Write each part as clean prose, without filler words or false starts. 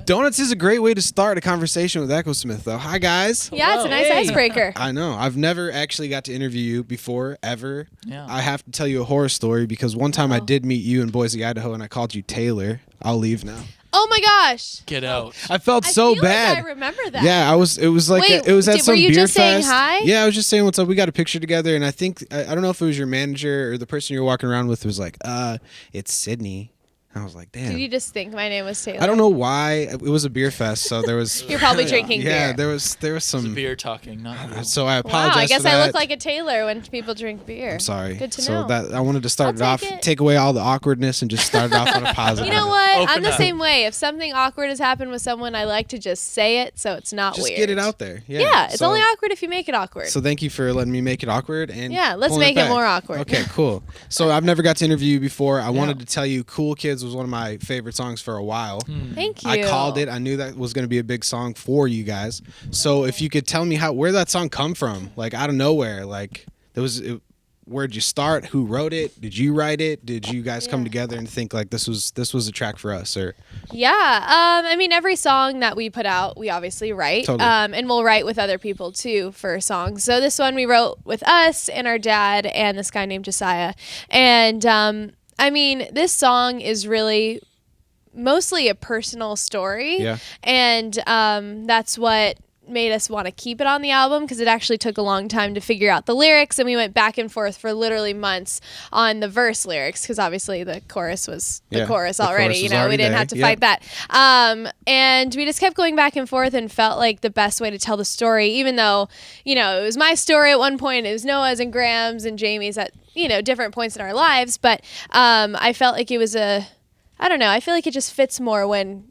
Donuts is a great way to start a conversation with Echosmith, though. Hi, guys. Yeah, it's a nice icebreaker. I know. I've never actually got to interview you before, ever. Yeah. I have to tell you a horror story because one time I did meet you in Boise, Idaho, and I called you Taylor. I'll leave now. Oh my gosh. Get out. I felt so bad. Like I remember that. Yeah, it was like Wait, it was at some were you beer just saying fest. hi? Yeah, I was just saying what's up. We got a picture together, and I think I don't know if it was your manager or the person you were walking around with was like, it's Sydney. I was like, damn. Did you just think my name was Taylor? I don't know why. It was a beer fest, so there was. You're probably drinking beer. Yeah, there was some It's beer talking, not real. So I apologize. Wow, I guess for that. I look like a Taylor when people drink beer. I'm sorry. Good to so know. that I wanted to start I'll it take off, it. take away all the awkwardness, and just start it off on a positive. You know what? Open I'm the up. same way. If something awkward has happened with someone, I like to just say it so it's not Just weird. get it out there. Yeah. Yeah, it's So- only awkward if you make it awkward. So thank you for letting me make it awkward and Yeah, let's pulling make it back. more awkward. Okay, cool. So I've never got to interview you before. I wanted to tell you Cool Kids was one of my favorite songs for a while. Thank you. I called it. I knew that was going to be a big song for you guys. So if you could tell me where that song come from, like out of nowhere, like where'd you start? Who wrote it? Did you write it? Did you guys come together and think like this was a track for us? Or Yeah, I mean, every song that we put out, we obviously write, Totally. and we'll write with other people too for songs. So this one we wrote with us and our dad and this guy named Josiah. And I mean, this song is really mostly a personal story. Yeah. And that's what made us want to keep it on the album, because it actually took a long time to figure out the lyrics, and we went back and forth for literally months on the verse lyrics, because obviously the chorus was the chorus the already. chorus You was know, already we didn't there. have to Yeah. fight that. And we just kept going back and forth and felt like the best way to tell the story, even though, you know, it was my story at one point, it was Noah's and Graham's and Jamie's at, you know, different points in our lives. But I felt like it was I don't know, I feel like it just fits more when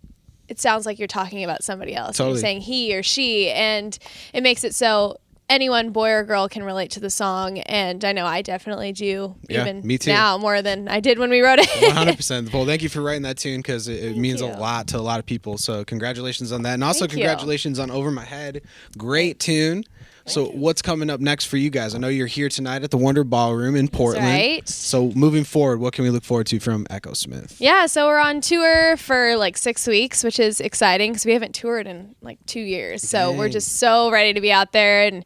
it sounds like you're talking about somebody else. Totally. You're saying he or she, and it makes it so anyone, boy or girl, can relate to the song. And I know I definitely do, even me too. now, more than I did when we wrote it. 100%. Well, thank you for writing that tune because it means a you. lot to a lot of people. So congratulations on that. And also Thank you. congratulations on Over My Head. Great tune. So what's coming up next for you guys? I know you're here tonight at the Wonder Ballroom in Portland. right. So moving forward, what can we look forward to from Echosmith? Yeah, so we're on tour for like 6 weeks, which is exciting because we haven't toured in like 2 years. So we're just so ready to be out there. And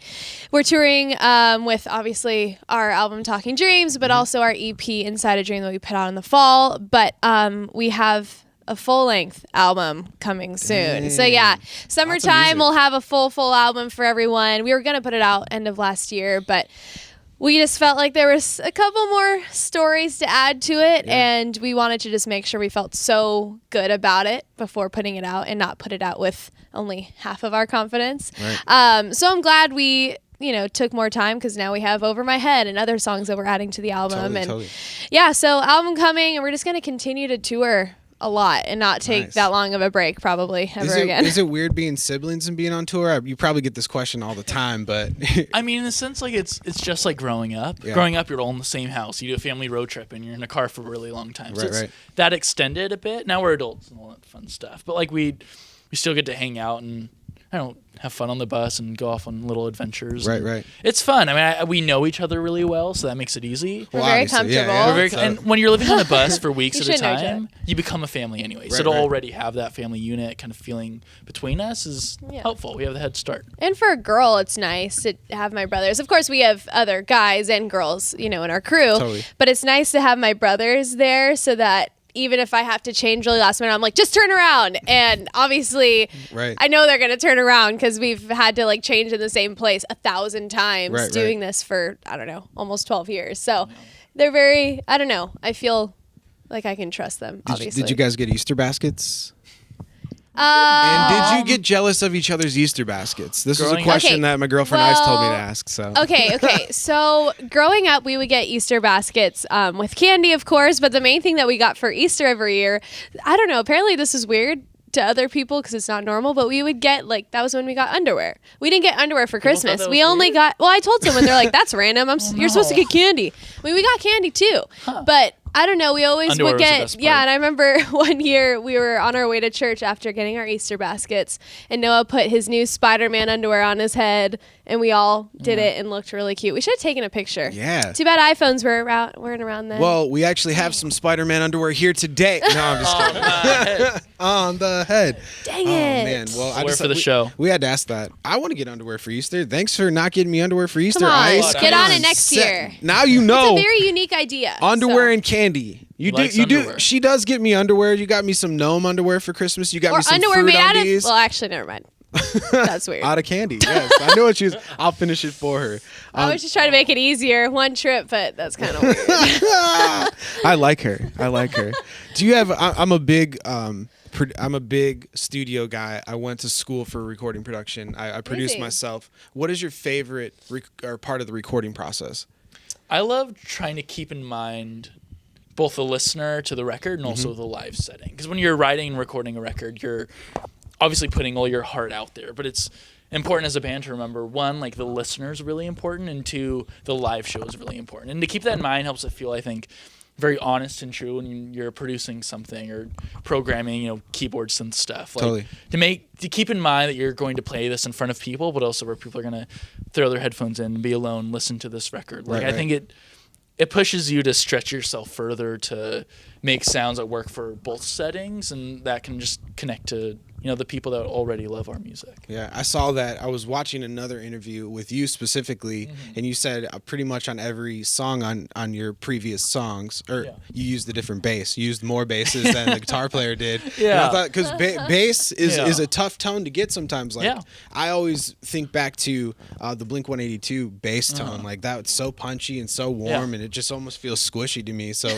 we're touring with obviously our album Talking Dreams, but also our EP Inside a Dream that we put out in the fall. But we have a full-length album coming soon. So yeah, summertime we'll have a full album for everyone. We were going to put it out end of last year, but we just felt like there was a couple more stories to add to it, and we wanted to just make sure we felt so good about it before putting it out and not put it out with only half of our confidence. Right. So I'm glad we took more time, because now we have Over My Head and other songs that we're adding to the album. Totally. Yeah, so album coming, and we're just going to continue to tour a lot and not take that long of a break probably ever again. Is it weird being siblings and being on tour? You probably get this question all the time, but I mean, in a sense, like it's just like growing up. Yeah. Growing up, you're all in the same house. You do a family road trip, and you're in a car for a really long time. So Right. it's that extended a bit. Now we're adults and all that fun stuff. But like we still get to hang out and have fun on the bus and go off on little adventures. Right. It's fun. I mean, we know each other really well, so that makes it easy. We're very obviously, comfortable. yeah, We're very, so- and when you're living on a bus for weeks You at a should know each other. time, you become a family anyway. So Right, to right. already have that family unit kind of feeling between us is helpful. We have the head start. And for a girl, it's nice to have my brothers. Of course, we have other guys and girls, in our crew. Totally. But it's nice to have my brothers there so that even if I have to change really last minute, I'm like, just turn around. And obviously, Right. I know they're going to turn around because we've had to like change in the same place 1,000 times Right, doing this for, I don't know, almost 12 years. So they're very, I don't know. I feel like I can trust them, obviously. Did you guys get Easter baskets? And did you get jealous of each other's Easter baskets? This was a Growing- question Okay, that my girlfriend Ice told me to well, ask. So Okay. So growing up, we would get Easter baskets with candy, of course. But the main thing that we got for Easter every year, I don't know, apparently this is weird to other people because it's not normal, but we would get, like, that was when we got underwear. We didn't get underwear for People thought Christmas. that We was only weird? got, well, I told someone, they're like, that's random. You're supposed to get candy. We got candy too. But I don't know. We always Underwear would was the get, best yeah. part. And I remember one year we were on our way to church after getting our Easter baskets, and Noah put his new Spider-Man underwear on his head, and we all did it and looked really cute. We should have taken a picture. Yeah. Too bad iPhones weren't around then. Well, we actually have some Spider-Man underwear here today. No, I'm just kidding. On the head. Dang it. Oh man. Well, I Wear just for the show. We had to ask that. I want to get underwear for Easter. Thanks for not getting me underwear for Easter. Come on, Ice. get on it next year. Now you know. It's a very unique idea. Underwear so. and candy. You Likes do. underwear. She does get me underwear. You got me some gnome underwear for Christmas. You got Or me some underwear fruit made out of. undies. Well, actually, never mind. That's weird. Out of candy. Yes, I know what she was. I'll finish it for her. I was just trying to make it easier, one trip, but that's kind of weird. I like her. Do you have? I'm a big. I'm a big studio guy. I went to school for recording production. I produce Amazing. myself. What is your favorite or part of the recording process? I love trying to keep in mind both the listener to the record and also the live setting. Because when you're writing and recording a record, you're obviously putting all your heart out there. But it's important as a band to remember, one, like the listener is really important, and two, the live show is really important. And to keep that in mind helps it feel, I think, very honest and true when you're producing something or programming, keyboard synth stuff. Like, Totally. To keep in mind that you're going to play this in front of people, but also where people are going to throw their headphones in and be alone, listen to this record. Like, Right. I think it pushes you to stretch yourself further to make sounds that work for both settings, and that can just connect to the people that already love our music. Yeah, I saw that. I was watching another interview with you specifically, and you said pretty much on every song on your previous songs, you used a different bass. You used more basses than the guitar player did. Yeah. And I thought because bass is a tough tone to get sometimes. Like I always think back to the Blink-182 bass tone. Like that's so punchy and so warm, and it just almost feels squishy to me. So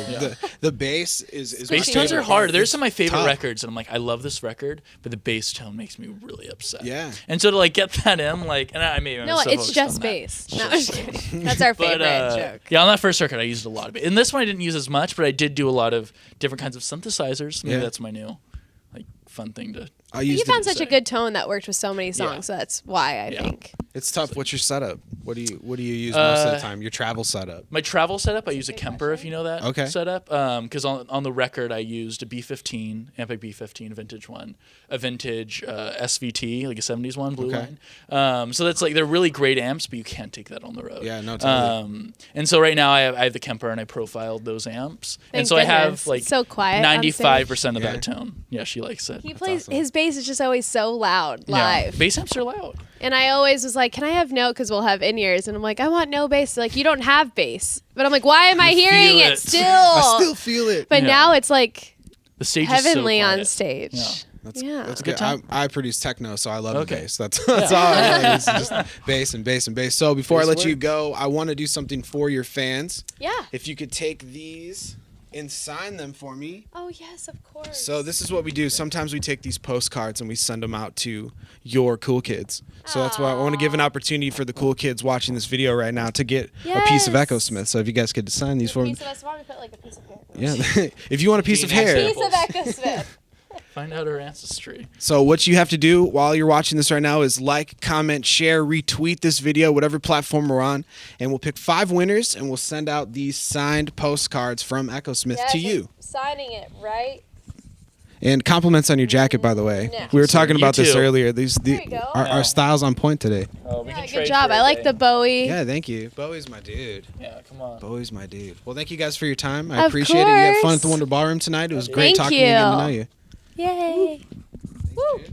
the bass is Bass my tones favorite are hard. part. There's some of my favorite tough. records, and I'm like, I love this record, but the bass tone makes me really upset. Yeah. And so to get that in, and I maybe No, myself it's focused just on that. bass. No, I'm just kidding. That's our favorite joke. Yeah, on that first record, I used a lot of it. In this one, I didn't use as much, but I did do a lot of different kinds of synthesizers. Maybe that's my new fun thing to. You found such a good tone that worked with so many songs. So that's why I think It's tough. What's your setup? What do you use most of the time? Your travel setup. My travel setup, I use a Kemper, if you know that setup. Because on the record, I used a B15, Ampeg B15, vintage one, a vintage SVT, like a 70s one, blue line. So that's they're really great amps, but you can't take that on the road. Yeah, no, totally. And so right now I have the Kemper, and I profiled those amps. Thank and so goodness. I have It's so quiet on stage. 95% of that tone. Yeah, she likes it. he plays awesome. his bass is just always so loud live. Yeah. Bass amps are loud. And I always was like, can I have no? Because we'll have in-ears. And I'm like, I want no bass. Like, you don't have bass. But I'm like, why am I hearing feel it it. still? I still feel it. But now it's like The stage heavenly is so on quiet. stage. Yeah. That's Good good. time. I produce techno, so I love the Okay. bass. That's all. I like. It's just bass and bass and bass. So before I let you go, I want to do something for your fans. Yeah. If you could take these and sign them for me. Oh, yes, of course. So this is what we do. Sometimes we take these postcards and we send them out to your cool kids. So that's why I want to give an opportunity for the cool kids watching this video right now to get a piece of Yes. Echosmith. So if you guys could sign these for me. Piece of us, why don't we put like a piece of hair? Yeah. If you want a piece of hair. Piece of Echosmith. Find out her ancestry. So what you have to do while you're watching this right now is like, comment, share, retweet this video, whatever platform we're on, and we'll pick 5 winners and we'll send out these signed postcards from Echosmith to you. Signing it, right? And compliments on your jacket, by the way. Yeah. We were talking You about this too. earlier. There you go. Our style's on point today. Oh, we Yeah, can good trade job. for I a like day. the Bowie. Yeah, thank you. Bowie's my dude. Yeah, come on. Bowie's my dude. Well, thank you guys for your time. I Of appreciate it. You had fun course. at the Wonder Ballroom tonight. It was great Thank talking to you and getting to know you. you. Yay. Woo.